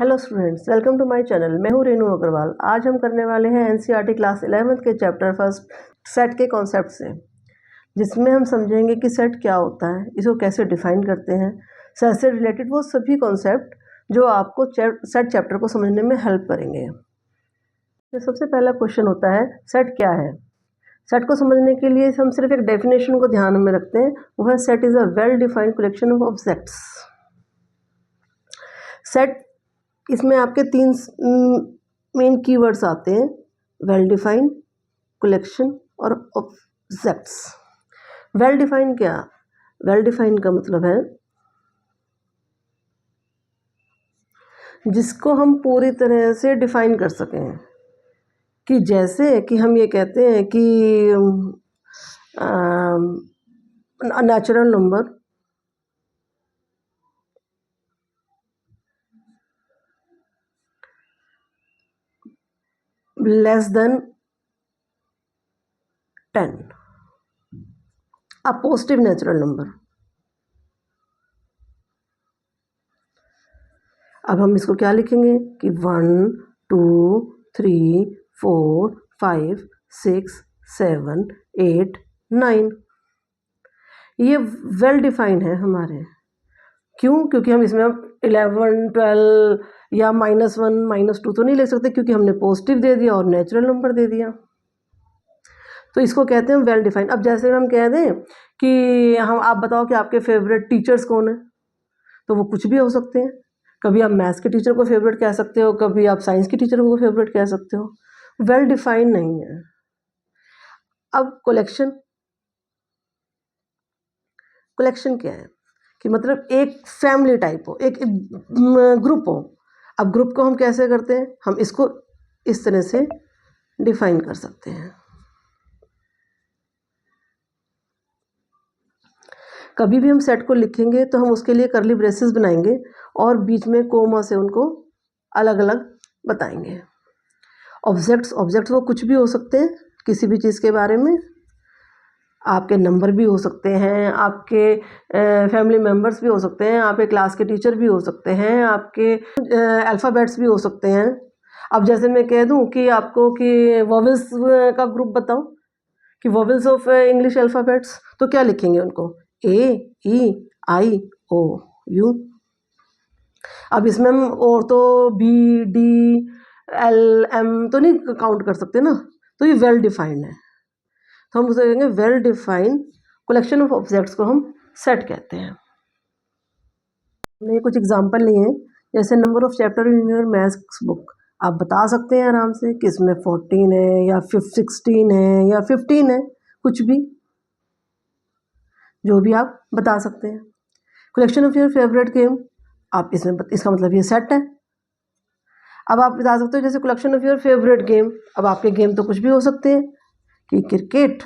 Hello students, welcome to my channel. मैं हूं रेनू अग्रवाल। आज हम करने वाले हैं एनसीईआरटी क्लास 11th के चैप्टर फर्स्ट सेट के कॉन्सेप्ट से, जिसमें हम समझेंगे कि सेट क्या होता है, इसको कैसे डिफाइन करते हैं, सेट से रिलेटेड वो सभी कॉन्सेप्ट जो आपको सेट चैप्टर को समझने में हेल्प करेंगे। तो सबसे पहला क्वेश्चन होता है, सेट क्या है। सेट को समझने के लिए हम सिर्फ एक डेफिनेशन को ध्यान में रखते हैं, वो है set is a well defined collection of objects. Set, इसमें आपके तीन मेन कीवर्ड्स आते हैं, वेल डिफाइंड, कलेक्शन और ऑब्जेक्ट्स। वेल डिफाइंड क्या, वेल डिफाइंड का मतलब है जिसको हम पूरी तरह से डिफाइन कर सकें, कि जैसे कि हम ये कहते हैं कि natural number less than 10, a positive natural number. अब हम इसको क्या लिखेंगे कि 1 2 3 4 5 6 7 8 9, ये वेल डिफाइंड है हमारे। क्यों? क्योंकि हम इसमें 11 12 या -1 -2 तो नहीं ले सकते, क्योंकि हमने पॉजिटिव दे दिया और नेचुरल नंबर दे दिया, तो इसको कहते हैं वेल डिफाइंड। अब जैसे हम कह दें कि आप बताओ कि आपके फेवरेट टीचर्स कौन है, तो वो कुछ भी हो सकते हैं। कभी आप मैथ्स के टीचर को फेवरेट कह सकते हो, कभी आप साइंस के टीचर को फेवरेट कह सकते हो, वेल डिफाइंड नहीं है। अब कलेक्शन क्या है कि मतलब एक फैमिली टाइप हो, एक ग्रुप हो। अब ग्रुप को हम कैसे करते हैं, हम इसको इस तरह से डिफाइन कर सकते हैं। कभी भी हम सेट को लिखेंगे तो हम उसके लिए कर्ली ब्रेसेस बनाएंगे और बीच में कोमा से उनको अलग अलग बताएंगे। ऑब्जेक्ट्स वो कुछ भी हो सकते हैं, किसी भी चीज़ के बारे में। आपके नंबर भी हो सकते हैं, आपके फैमिली मेम्बर्स भी हो सकते हैं, आपके क्लास के टीचर भी हो सकते हैं, आपके अल्फ़ाबेट्स भी हो सकते हैं। अब जैसे मैं कह दूं कि आपको कि वोवेल्स का ग्रुप बताओ, कि वोवेल्स ऑफ इंग्लिश अल्फ़ाबेट्स, तो क्या लिखेंगे उनको, ए ई आई ओ यू। अब इसमें हम और तो बी डी एल एम तो नहीं काउंट कर सकते ना, तो ये वेल डिफाइंड है, तो हम उसे कहेंगे well defined collection of objects को हम सेट कहते हैं। हमने कुछ एग्जांपल लिए हैं, जैसे number of chapter in your maths book. आप बता सकते हैं आराम से कि इसमें 14 है या 16 है या 15 है, कुछ भी, जो भी आप बता सकते हैं। Collection of your favourite game, आप इसमें इसका मतलब ये सेट है। अब आप बता सकते हो जैसे collection of your favourite game, अब आपके गेम तो कुछ भी हो सकते हैं, कि क्रिकेट,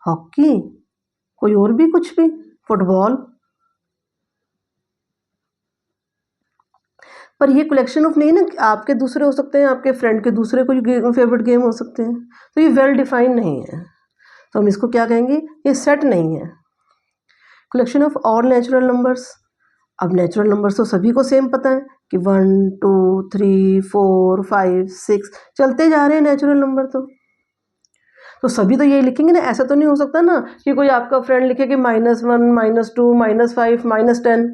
हॉकी, कोई और भी कुछ भी, फुटबॉल। पर ये कलेक्शन ऑफ नहीं ना, आपके दूसरे हो सकते हैं, आपके फ्रेंड के दूसरे कोई फेवरेट गेम हो सकते हैं, तो ये वेल डिफाइंड नहीं है, तो हम इसको क्या कहेंगे, ये सेट नहीं है। Collection of all natural numbers, अब नेचुरल नंबर्स तो सभी को सेम पता है कि 1 2 3 4 5 6 चलते जा रहे हैं नेचुरल नंबर, तो सभी तो यही लिखेंगे ना। ऐसा तो नहीं हो सकता ना कि कोई आपका फ्रेंड लिखे कि -1 -2 -5 -10,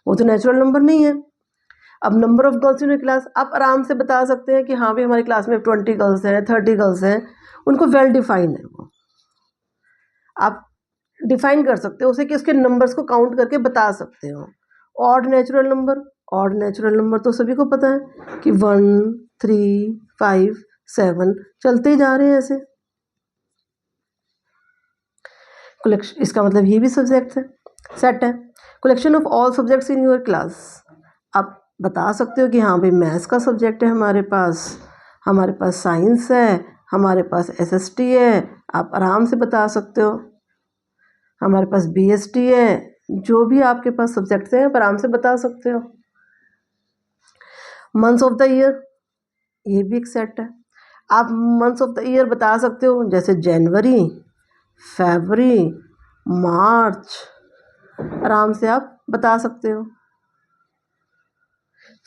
वो तो नेचुरल नंबर नहीं है। अब number of girls in class, आप आराम से बता सकते हैं कि हाँ भाई हमारी क्लास में 20 गर्ल्स हैं, 30 गर्ल्स हैं, उनको वेल डिफाइंड है वो। आप डिफाइन कर सकते हो उसे कि उसके नंबर्स को काउंट करके बता सकते हो। ऑड नेचुरल नंबर तो सभी को पता है कि 1 3 5 7 चलते ही जा रहे हैं ऐसे। कलेक्शन, इसका मतलब ये भी सब्जेक्ट है, सेट है। Collection of all subjects in your class, आप बता सकते हो कि हाँ भाई मैथ्स का सब्जेक्ट है हमारे पास साइंस है, हमारे पास एसएसटी है, आप आराम से बता सकते हो, हमारे पास बीएसटी है, जो भी आपके पास सब्जेक्ट्स हैं आप आराम से बता सकते हो। मंथ्स ऑफ द ईयर, ये भी एक सेट है। आप मंथ्स ऑफ द ईयर बता सकते हो, जैसे जनवरी, फरवरी, मार्च, आराम से आप बता सकते हो।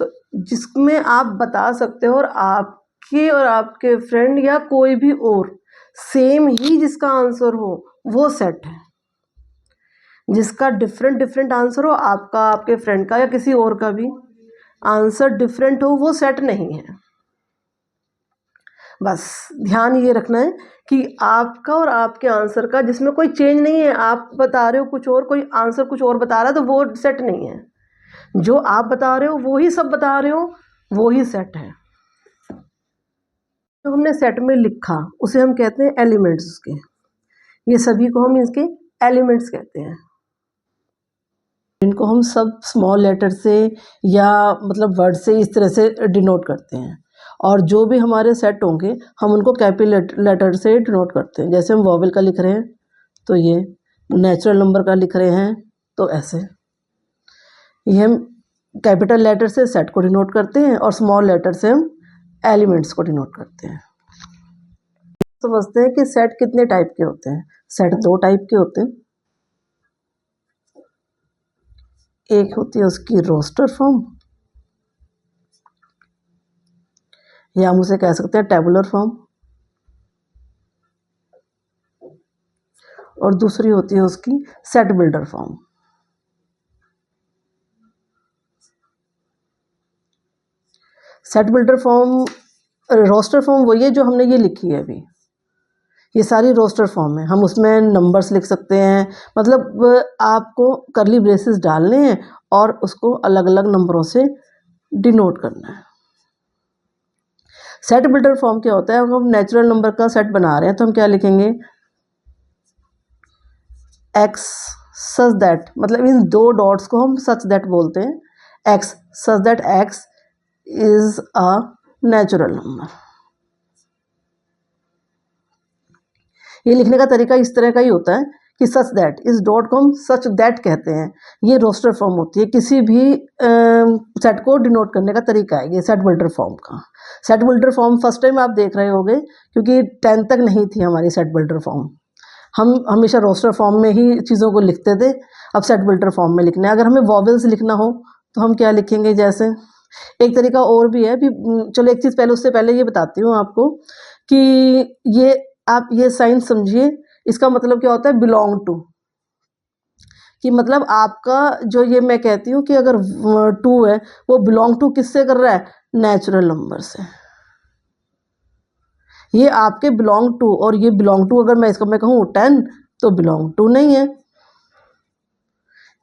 तो जिसमें आप बता सकते हो और आपके फ्रेंड या कोई भी और सेम ही जिसका आंसर हो वो सेट है। जिसका डिफरेंट डिफरेंट आंसर हो, आपका, आपके फ्रेंड का या किसी और का भी आंसर डिफरेंट हो, वो सेट नहीं है। बस ध्यान ये रखना है कि आपका और आपके आंसर का जिसमें कोई चेंज नहीं है, आप बता रहे हो कुछ और, कोई आंसर कुछ और बता रहा है, तो वो सेट नहीं है। जो आप बता रहे हो वो ही सब बता रहे हो, वो ही सेट है। तो हमने सेट में लिखा उसे हम कहते हैं एलिमेंट्स उसके। ये सभी को हम इसके एलिमेंट्स कहते हैं। इनको हम सब स्मॉल लेटर से या मतलब वर्ड से इस तरह से डिनोट करते हैं। और जो भी हमारे सेट होंगे हम उनको कैपिटल लेटर से डिनोट करते हैं। जैसे हम वॉवेल का लिख रहे हैं तो ये, नेचुरल नंबर का लिख रहे हैं तो ऐसे। ये हम कैपिटल लेटर से सेट को डिनोट करते हैं और स्मॉल लेटर से हम एलिमेंट्स को डिनोट करते हैं। समझते हैं कि सेट कितने टाइप के होते हैं। सेट दो टाइप के होते हैं। एक होती है उसकी रोस्टर फॉर्म, या हम उसे कह सकते हैं टेबुलर फॉर्म, और दूसरी होती है उसकी set builder form. Set builder form, roster form वही है जो हमने ये लिखी है अभी। ये सारी रोस्टर फॉर्म है। हम उसमें नंबर्स लिख सकते हैं, मतलब आपको करली ब्रेसेस डालने हैं और उसको अलग अलग नंबरों से डिनोट करना है। सेट बिल्डर फॉर्म क्या होता है? अगर हम नेचुरल नंबर का सेट बना रहे हैं तो हम क्या लिखेंगे? एक्स सच दैट, मतलब इन दो डॉट्स को हम सच दैट बोलते हैं। X such that x is a natural number. ये लिखने का तरीका इस तरह का ही होता है कि सच दैट, इस डॉट को हम सच दैट कहते हैं। ये रोस्टर फॉर्म होती है, किसी भी सेट को डिनोट करने का तरीका है ये सेट बिल्डर फॉर्म का। Set builder form first time आप देख रहे होगे क्योंकि 10th तक नहीं थी हमारी सेट बिल्डर फॉर्म। हम हमेशा रोस्टर फॉर्म में ही चीज़ों को लिखते थे, अब सेट बिल्डर फॉर्म में लिखना है। अगर हमें वॉवेल्स लिखना हो तो हम क्या लिखेंगे? जैसे एक तरीका और भी है, भी चलो एक चीज़ पहले, उससे पहले ये बताती हूँ आपको कि ये आप ये साइन समझिए, इसका मतलब क्या होता है? बिलोंग टू, कि मतलब आपका जो ये मैं कहती हूँ कि अगर 2 है वो बिलोंग टू किससे कर रहा है? नेचुरल नंबर से। ये आपके बिलोंग टू, और ये बिलोंग टू अगर मैं कहूँ 10 तो बिलोंग टू नहीं है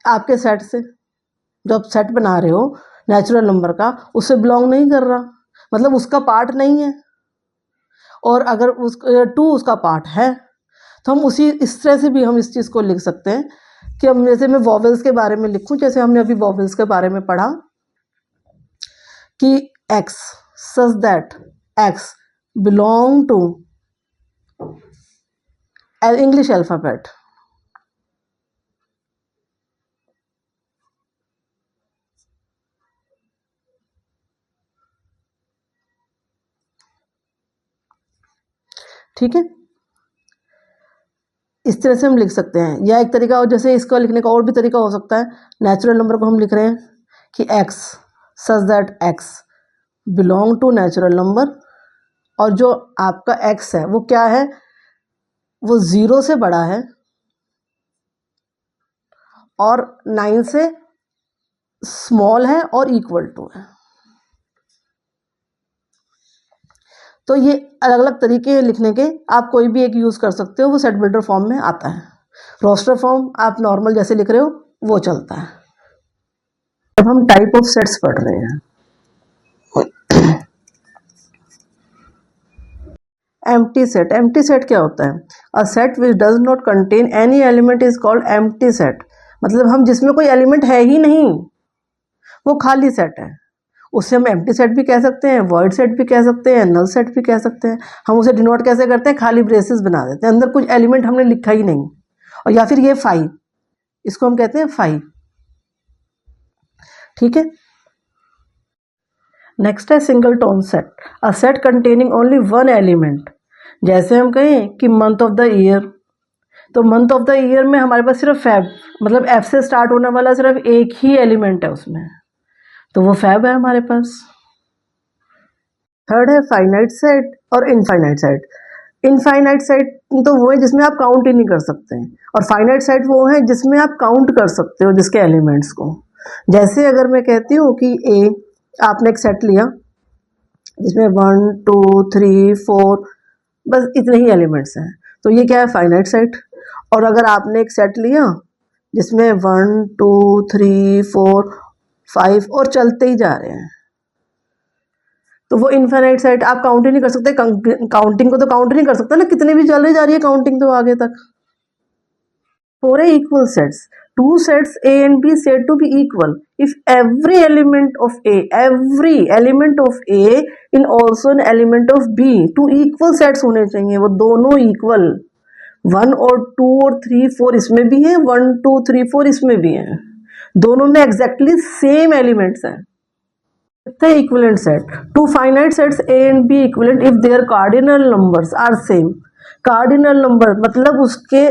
आपके सेट से। जो आप सेट बना रहे हो नेचुरल नंबर का, उससे बिलोंग नहीं कर रहा, मतलब उसका पार्ट नहीं है। और अगर उस 2 उसका पार्ट है तो हम उसी इस तरह से भी हम इस चीज़ को लिख सकते हैं कि हम, जैसे मैं वॉवेल्स के बारे में लिखूं, जैसे हमने अभी वॉवेल्स के बारे में पढ़ा कि x such that x belong to English alphabet. ठीक है, इस तरह से हम लिख सकते हैं। या एक तरीका, और जैसे इसको लिखने का और भी तरीका हो सकता है। नेचुरल नंबर को हम लिख रहे हैं कि x such that x belong to natural number, और जो आपका एक्स है वो क्या है? वो 0 से बड़ा है और 9 से स्मॉल है और इक्वल टू है। तो ये अलग अलग तरीके हैं लिखने के, आप कोई भी एक यूज़ कर सकते हो, वो सेट बिल्डर फॉर्म में आता है। रोस्टर फॉर्म आप नॉर्मल जैसे लिख रहे हो वो चलता है। अब हम टाइप ऑफ सेट्स पढ़ रहे हैं। एम्प्टी सेट, एम्प्टी सेट क्या होता है? A set which does not contain any element is called empty set. मतलब हम जिसमें कोई एलिमेंट है ही नहीं, वो खाली सेट है। उसे हम एम्प्टी सेट भी कह सकते हैं, वॉइड सेट भी कह सकते हैं, नल सेट भी कह सकते हैं। हम उसे डिनोट कैसे करते हैं? खाली ब्रेसेस बना देते हैं, अंदर कुछ एलिमेंट हमने लिखा ही नहीं। और या फिर ये 5, इसको हम कहते हैं 5। ठीक है, नेक्स्ट है single tone set, a set containing only one element. जैसे हम कहें कि मंथ ऑफ द ईयर, तो मंथ ऑफ द ईयर में हमारे पास सिर्फ फेब, मतलब एफ से स्टार्ट होने वाला सिर्फ एक ही एलिमेंट है उसमें। तो वो फैब है हमारे पास। थर्ड है फाइनाइट सेट और इनफाइनाइट सेट। इनफाइनाइट सेट तो वो है जिसमें आप काउंट ही नहीं कर सकते हैं, और फाइनाइट सेट वो है जिसमें आप काउंट कर सकते हो जिसके एलिमेंट्स को। जैसे अगर मैं कहती हूँ कि ए, आपने एक सेट लिया जिसमें 1 2 3 4 बस इतने ही एलिमेंट्स हैं, तो ये क्या है, फाइनाइट सेट। और अगर आपने एक सेट लिया जिसमें 1 2 3 4 5 और चलते ही जा रहे हैं, तो वो इनफाइनाइट सेट। आप काउंट ही नहीं कर सकते, काउंटिंग को तो काउंट नहीं कर सकते ना, कितने भी चले जा रही है काउंटिंग तो आगे तक। For a equal sets, two sets A and B said to be equal if every element of A in also an element of B, two equal sets होने चाहिए, वो दोनों equal, 1 और 2 और 3 4 इसमें भी है, 1 2 3 4 इसमें भी है, दोनों में exactly same elements हैं। The equivalent set, two finite sets A and B equivalent if their cardinal numbers are same। cardinal number मतलब उसके,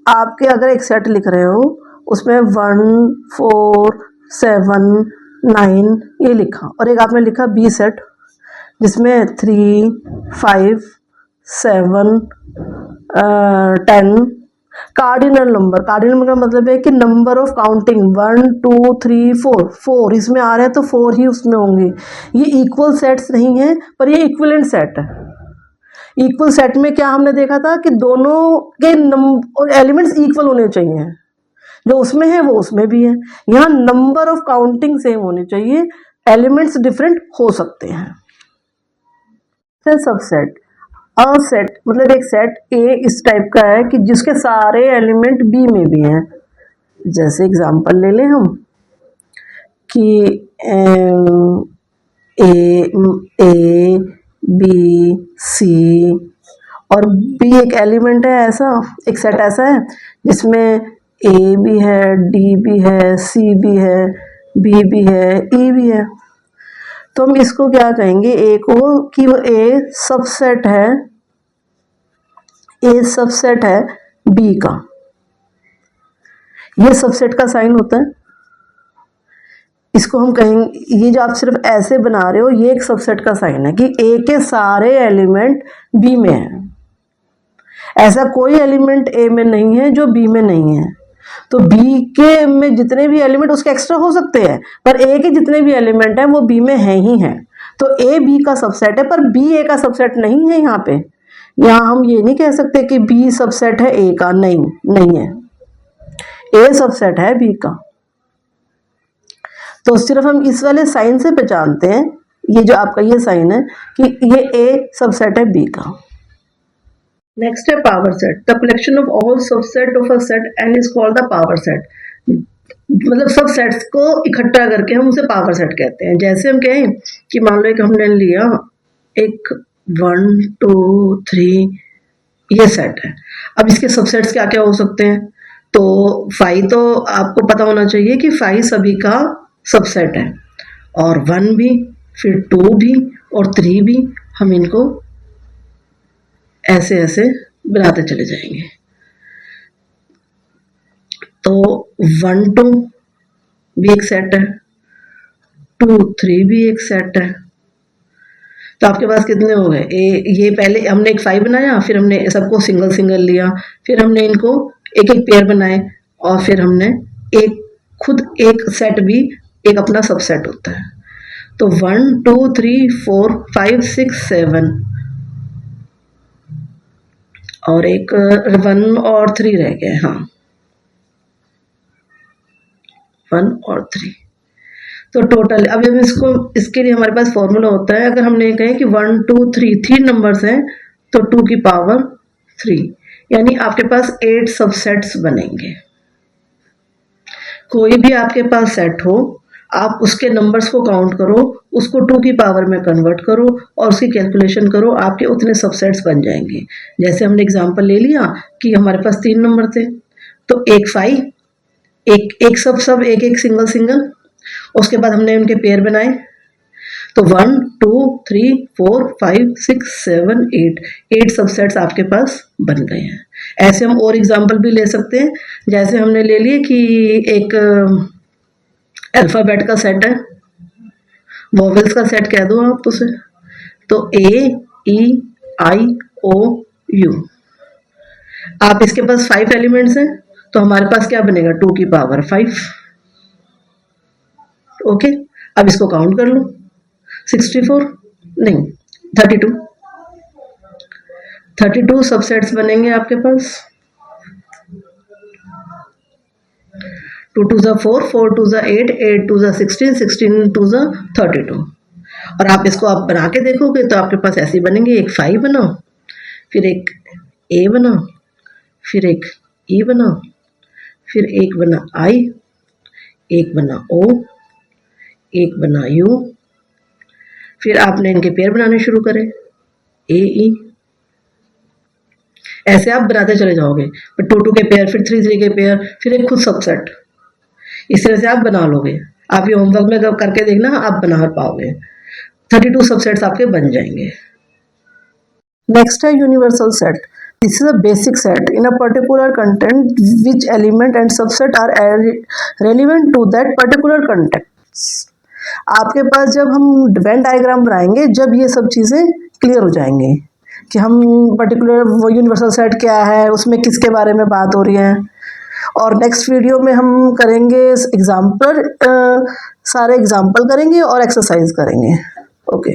आपके अगर एक सेट लिख रहे हो उसमें 1 4 7 9 ये लिखा, और एक आपने लिखा बी सेट जिसमें 3 5 7 10। कार्डिनल नंबर, कार्डिनल नंबर का मतलब है कि नंबर ऑफ काउंटिंग 1 2 3 4, 4 इसमें आ रहे हैं तो 4 ही उसमें होंगे। ये इक्वल सेट्स नहीं है पर ये इक्विवेलेंट सेट है। इक्वल सेट में क्या हमने देखा था कि दोनों के एलिमेंट्स इक्वल होने चाहिए, जो उसमें है वो उसमें भी है। यहाँ नंबर ऑफ काउंटिंग सेम होने चाहिए, एलिमेंट्स डिफरेंट हो सकते हैं। सबसेट, अ सेट मतलब एक सेट ए इस टाइप का है कि जिसके सारे एलिमेंट बी में भी हैं। जैसे एग्जांपल ले लें हम कि ए बी सी और बी एक एलिमेंट है, ऐसा एक सेट ऐसा है जिसमें ए भी है, डी भी है, सी भी है, बी भी है, ई भी है। तो हम इसको क्या कहेंगे, ए को, कि वो ए सबसेट है, ए सबसेट है बी का। ये सबसेट का साइन होता है, इसको हम कहेंगे, ये जो आप सिर्फ ऐसे बना रहे हो ये एक सबसेट का साइन है कि ए के सारे एलिमेंट बी में है। ऐसा कोई एलिमेंट ए में नहीं है जो बी में नहीं है। तो बी के में जितने भी एलिमेंट उसके एक्स्ट्रा हो सकते हैं, पर ए के जितने भी एलिमेंट हैं वो बी में है ही हैं। तो ए बी का सबसेट है पर बी ए का सबसेट नहीं है। यहाँ पे, यहाँ हम ये नहीं कह सकते कि बी सबसेट है ए का, नहीं, नहीं है, ए सबसेट है बी का। तो सिर्फ हम इस वाले साइन से पहचानते हैं, ये जो आपका ये साइन है, कि ये ए सबसेट है बी का। नेक्स्ट है power set, the collection of all subset of a set N is called the power set. मतलब सब सेट्स को इकट्ठा करके हम उसे पावर सेट कहते हैं। जैसे हम कहें कि मान लो एक हमने लिया एक 1 2 3 ये सेट है, अब इसके सबसेट्स क्या क्या हो सकते हैं। तो 5 तो आपको पता होना चाहिए कि 5 सभी का सबसेट है, और 1 भी, फिर 2 भी और 3 भी। हम इनको ऐसे ऐसे बनाते चले जाएंगे। तो 1 2 भी एक सेट है, 2 3 भी एक सेट है। तो आपके पास कितने हो गए, ये पहले हमने एक 5 बनाया, फिर हमने सबको सिंगल सिंगल लिया, फिर हमने इनको एक एक पेयर बनाए, और फिर हमने एक खुद एक सेट भी एक अपना सबसेट होता है। तो 1 2 3 4 5 6 7 और एक 1 और 3 रह गए। हाँ, 1 और 3। तो टोटल, अब हम इसको, इसके लिए हमारे पास फॉर्मूला होता है। अगर हमने कहें कि 1 2 3 3 नंबर्स हैं तो 2 की पावर 3, यानी आपके पास 8 सबसेट्स बनेंगे। कोई भी आपके पास सेट हो, आप उसके नंबर्स को काउंट करो, उसको 2 की पावर में कन्वर्ट करो और उसकी कैलकुलेशन करो, आपके उतने सबसेट्स बन जाएंगे। जैसे हमने एग्जांपल ले लिया कि हमारे पास 3 नंबर थे, तो एक 5, एक सब एक सिंगल सिंगल, उसके बाद हमने उनके पेयर बनाए, तो 1 2 3 4 5 6 7 8 सबसेट्स आपके पास बन गए हैं। ऐसे हम और एग्जांपल भी ले सकते हैं। जैसे हमने ले लिए कि एक अल्फ़ाबेट का सेट है, वॉवेल्स का सेट कह दो आप उसे, तो A E I O U। आप इसके पास 5 एलिमेंट्स हैं, तो हमारे पास क्या बनेगा 2 की पावर 5। ओके, अब इसको काउंट कर लो, 64 नहीं 32 सबसेट्स बनेंगे आपके पास। 2 2 ज़ा 4, 4 2 ज़ा 8, 8 2 ज़ा 16, 16 2 ज़ा 32। और आप इसको आप बना के देखोगे तो आपके पास ऐसे बनेंगे, एक 5 बनाओ, फिर एक A बनाओ, फिर एक E बनाओ, फिर एक बना I, एक बना O, एक बना U, फिर आपने इनके पेयर बनाने शुरू करें AE। ऐसे आप बनाते चले जाओगे, फिर 2 2 के पेयर, फिर 3 3 के पेयर, फिर एक खुद सबसेट। इस तरह से आप बना लोगे। आप ये होमवर्क में करके देखना, आप बना पाओगे। 32 सबसेट्स आपके बन जाएंगे। नेक्स्ट है universal set. This is a basic set in a particular content which element and subset are relevant to that particular content. आपके पास जब हम वेन डायग्राम बनाएंगे, जब ये सब चीज़ें क्लियर हो जाएंगी कि हम पर्टिकुलर वो यूनिवर्सल सेट क्या है, उसमें किसके बारे में बात हो रही है। और नेक्स्ट वीडियो में हम करेंगे एग्जाम्पल, सारे एग्जाम्पल करेंगे और एक्सरसाइज करेंगे। ओके।